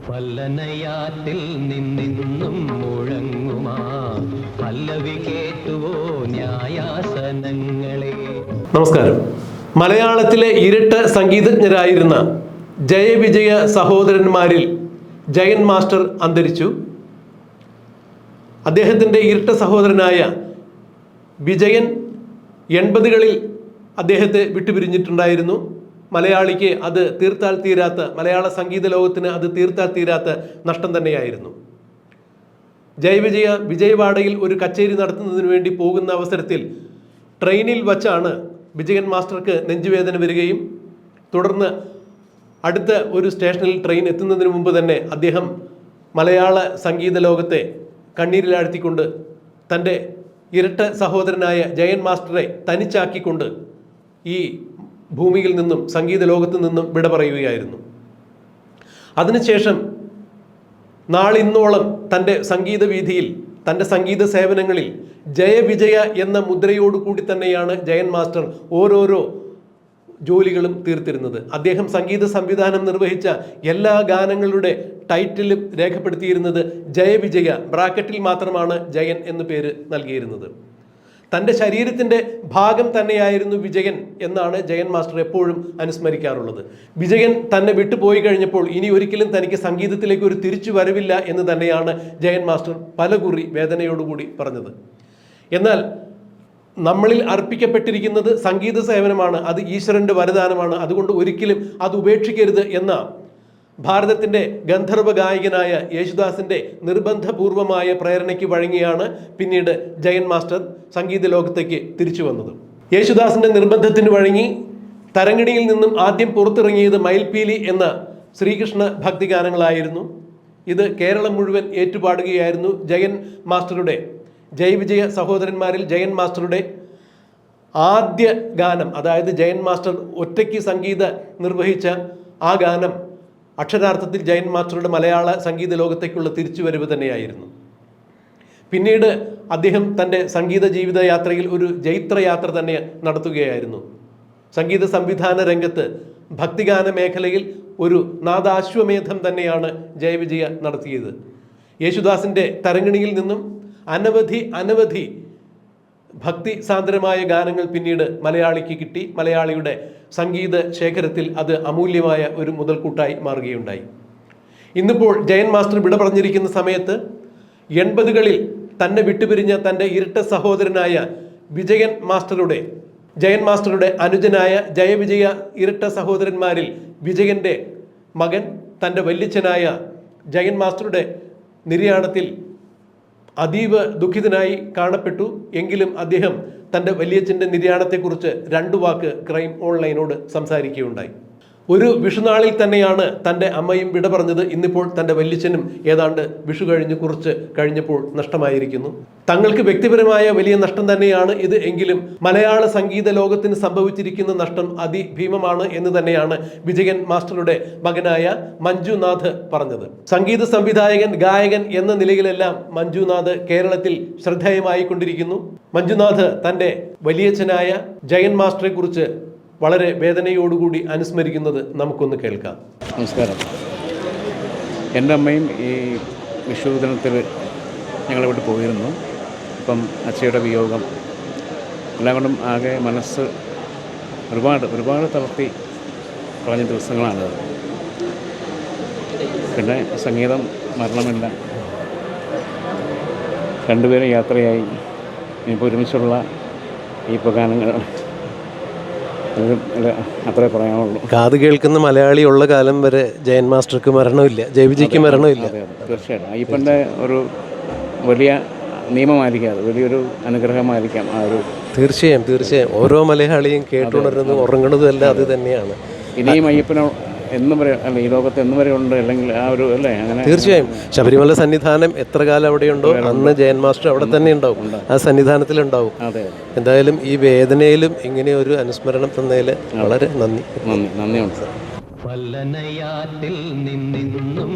പല്ലനയാറ്റിൽ നിന്നും മുഴങ്ങുമാ പല്ലവി കേട്ടുവോ ന്യായാസനങ്ങളെ. നമസ്കാരം. മലയാളത്തിലെ ഇരട്ട സംഗീതജ്ഞരായിരുന്ന ജയവിജയ സഹോദരന്മാരിൽ ജയൻ മാസ്റ്റർ അന്തരിച്ചു. അദ്ദേഹത്തിൻ്റെ ഇരട്ട സഹോദരനായ വിജയൻ 80കളിൽ അദ്ദേഹത്തെ വിട്ടുപിരിഞ്ഞിട്ടുണ്ടായിരുന്നു. മലയാളിക്ക് അത് തീർത്താൽ തീരാത്ത, മലയാള സംഗീത ലോകത്തിന് അത് തീർത്താൽ തീരാത്ത നഷ്ടം തന്നെയായിരുന്നു. വിജയവാഡയിൽ ഒരു കച്ചേരി നടത്തുന്നതിന് വേണ്ടി പോകുന്ന അവസരത്തിൽ ട്രെയിനിൽ വച്ചാണ് വിജയൻ മാസ്റ്റർക്ക് നെഞ്ചുവേദന വരികയും തുടർന്ന് അടുത്ത ഒരു സ്റ്റേഷനിൽ ട്രെയിൻ എത്തുന്നതിന് മുമ്പ് തന്നെ അദ്ദേഹം മലയാള സംഗീത ലോകത്തെ കണ്ണീരിലാഴ്ത്തിക്കൊണ്ട് തൻ്റെ ഇരട്ട സഹോദരനായ ജയൻ മാസ്റ്ററെ തനിച്ചാക്കിക്കൊണ്ട് ഈ ഭൂമിയിൽ നിന്നും സംഗീത ലോകത്തു നിന്നും വിട പറയുകയായിരുന്നു. അതിനുശേഷം നാളിന്നോളം തൻ്റെ സംഗീത വീഥിയിൽ, തൻ്റെ സംഗീത സേവനങ്ങളിൽ ജയവിജയ എന്ന മുദ്രയോടുകൂടി തന്നെയാണ് ജയൻ മാസ്റ്റർ ഓരോരോ ജോലികളും തീർത്തിരുന്നത്. അദ്ദേഹം സംഗീത സംവിധാനം നിർവഹിച്ച എല്ലാ ഗാനങ്ങളുടെ ടൈറ്റിലും രേഖപ്പെടുത്തിയിരുന്നത് ജയവിജയ, ബ്രാക്കറ്റിൽ മാത്രമാണ് ജയൻ എന്ന് പേര് നൽകിയിരുന്നത്. തൻ്റെ ശരീരത്തിൻ്റെ ഭാഗം തന്നെയായിരുന്നു വിജയൻ എന്നാണ് ജയൻ മാസ്റ്റർ എപ്പോഴും അനുസ്മരിക്കാറുള്ളത്. വിജയൻ തന്നെ വിട്ടുപോയി കഴിഞ്ഞപ്പോൾ ഇനി ഒരിക്കലും തനിക്ക് സംഗീതത്തിലേക്ക് ഒരു തിരിച്ചു വരവില്ല എന്ന് തന്നെയാണ് ജയൻ മാസ്റ്റർ പലകുറി വേദനയോടുകൂടി പറഞ്ഞത്. എന്നാൽ നമ്മളിൽ അർപ്പിക്കപ്പെട്ടിരിക്കുന്നത് സംഗീത സേവനമാണ്, അത് ഈശ്വരൻ്റെ വരദാനമാണ്, അതുകൊണ്ട് ഒരിക്കലും അത് ഉപേക്ഷിക്കരുത് എന്ന ഭാരതത്തിൻ്റെ ഗന്ധർവ ഗായകനായ യേശുദാസിൻ്റെ നിർബന്ധപൂർവമായ പ്രേരണയ്ക്ക് വഴങ്ങിയാണ് പിന്നീട് ജയൻ മാസ്റ്റർ സംഗീത ലോകത്തേക്ക് തിരിച്ചു വന്നത്. യേശുദാസിൻ്റെ നിർബന്ധത്തിന് വഴങ്ങി തരംഗിണിയിൽ നിന്നും ആദ്യം പുറത്തിറങ്ങിയത് മയിൽപീലി എന്ന ശ്രീകൃഷ്ണ ഭക്തിഗാനങ്ങളായിരുന്നു. ഇത് കേരളം മുഴുവൻ ഏറ്റുപാടുകയായിരുന്നു. ജയൻ മാസ്റ്ററുടെ, ജയവിജയ സഹോദരന്മാരിൽ ജയൻ മാസ്റ്ററുടെ ആദ്യ ഗാനം, അതായത് ജയൻ മാസ്റ്റർ ഒറ്റയ്ക്ക് സംഗീത നിർവഹിച്ച ആ ഗാനം അക്ഷരാർത്ഥത്തിൽ ജയൻ മാസ്റ്ററുടെ മലയാള സംഗീത ലോകത്തേക്കുള്ള തിരിച്ചുവരവ് തന്നെയായിരുന്നു. പിന്നീട് അദ്ദേഹം തൻ്റെ സംഗീത ജീവിതയാത്രയിൽ ഒരു ജൈത്രയാത്ര തന്നെ നടത്തുകയായിരുന്നു. സംഗീത സംവിധാന രംഗത്ത് ഭക്തിഗാന മേഖലയിൽ ഒരു നാദാശ്വമേധം തന്നെയാണ് ജയവിജയ നടത്തിയത്. യേശുദാസിൻ്റെ തരംഗിണിയിൽ നിന്നും അനവധി ഭക്തി സാന്ദ്രമായ ഗാനങ്ങൾ പിന്നീട് മലയാളിക്ക് കിട്ടി. മലയാളിയുടെ സംഗീത ശേഖരത്തിൽ അത് അമൂല്യമായ ഒരു മുതൽക്കൂട്ടായി മാറുകയുണ്ടായി. ഇന്നിപ്പോൾ ജയൻ മാസ്റ്റർ വിട പറഞ്ഞിരിക്കുന്ന സമയത്ത് 80കളിൽ തന്നെ വിട്ടുപിരിഞ്ഞ തൻ്റെ ഇരട്ട സഹോദരനായ ജയൻ മാസ്റ്ററുടെ അനുജനായ ജയവിജയ ഇരട്ട സഹോദരന്മാരിൽ വിജയൻ്റെ മകൻ തൻ്റെ വല്യച്ഛനായ ജയൻ മാസ്റ്ററുടെ നിര്യാണത്തിൽ അതീവ ദുഃഖിതനായി കാണപ്പെട്ടു. എങ്കിലും അദ്ദേഹം തൻ്റെ വലിയച്ഛൻ്റെ നിര്യാണത്തെക്കുറിച്ച് 2 വാക്ക് ക്രൈം ഓൺലൈനോട് സംസാരിക്കുകയുണ്ടായി. ഒരു വിഷുനാളിൽ തന്നെയാണ് തൻ്റെ അമ്മയും വിട പറഞ്ഞത്. ഇന്നിപ്പോൾ തൻ്റെ വല്യച്ഛനും ഏതാണ്ട് വിഷു കുറച്ച് കഴിഞ്ഞപ്പോൾ നഷ്ടമായിരിക്കുന്നു. തങ്ങൾക്ക് വ്യക്തിപരമായ വലിയ നഷ്ടം തന്നെയാണ് ഇത്. എങ്കിലും മലയാള സംഗീത ലോകത്തിന് സംഭവിച്ചിരിക്കുന്ന നഷ്ടം അതിഭീമമാണ് എന്ന് തന്നെയാണ് വിജയൻ മാസ്റ്ററുടെ മകനായ മഞ്ജുനാഥ് പറഞ്ഞത്. സംഗീത സംവിധായകൻ, ഗായകൻ എന്ന നിലയിലെല്ലാം മഞ്ജുനാഥ് കേരളത്തിൽ ശ്രദ്ധേയമായി കൊണ്ടിരിക്കുന്നു. മഞ്ജുനാഥ് തൻ്റെ വലിയച്ഛനായ ജയൻ മാസ്റ്ററെ കുറിച്ച് വളരെ വേദനയോടുകൂടി അനുസ്മരിക്കുന്നത് നമുക്കൊന്ന് കേൾക്കാം. നമസ്കാരം. എൻ്റെ അമ്മയും ഈ വിഷു ദിനത്തിൽ ഞങ്ങളെ വിട്ട് പോയിരുന്നു. ഇപ്പം അച്ഛയുടെ വിയോഗം എല്ലാം കൊണ്ടും ആകെ മനസ്സ് ഒരുപാട് തളർത്തി കളഞ്ഞ ദിവസങ്ങളാണത്. പിന്നെ സംഗീതം മരണമില്ല, രണ്ടുപേരും യാത്രയായി. ഇനിയിപ്പോൾ ഒരുമിച്ചുള്ള ഈ ഗാനങ്ങൾ അത്രേ പറയാനുള്ളൂ. കാത് കേൾക്കുന്ന മലയാളി ഉള്ള കാലം വരെ ജയൻ മാസ്റ്റർക്ക് മരണമില്ല, ജയവിജയ്ക്ക് മരണമില്ല. തീർച്ചയായിട്ടും അയ്യപ്പൻ്റെ ഒരു വലിയ നിയമമായിരിക്കാം, അത് വലിയൊരു അനുഗ്രഹമായിരിക്കാം. ആ ഒരു തീർച്ചയായും ഓരോ മലയാളിയും കേട്ടുണരുന്നതും ഉറങ്ങുന്നതും എല്ലാം അത് തന്നെയാണ്. ഇനിയും അയ്യപ്പനോ എന്നും വരെ അല്ല, ഈ ലോകത്ത് എന്നും വരെ ഉണ്ട്, അല്ലെങ്കിൽ ആ ഒരു അല്ലേ അങ്ങനെ. തീർച്ചയായും ശബരിമല സന്നിധാനം എത്ര കാലം അവിടെയുണ്ടോ അന്ന് ജയൻ മാസ്റ്റർ അവിടെ തന്നെ ഉണ്ടാവും, ആ സന്നിധാനത്തിലുണ്ടാവും. എന്തായാലും ഈ വേദനയിലും ഇങ്ങനെ ഒരു അനുസ്മരണം തന്നതിൽ വളരെ നന്ദിയുണ്ട്. പല്ലനയാറ്റിൽ നിന്നും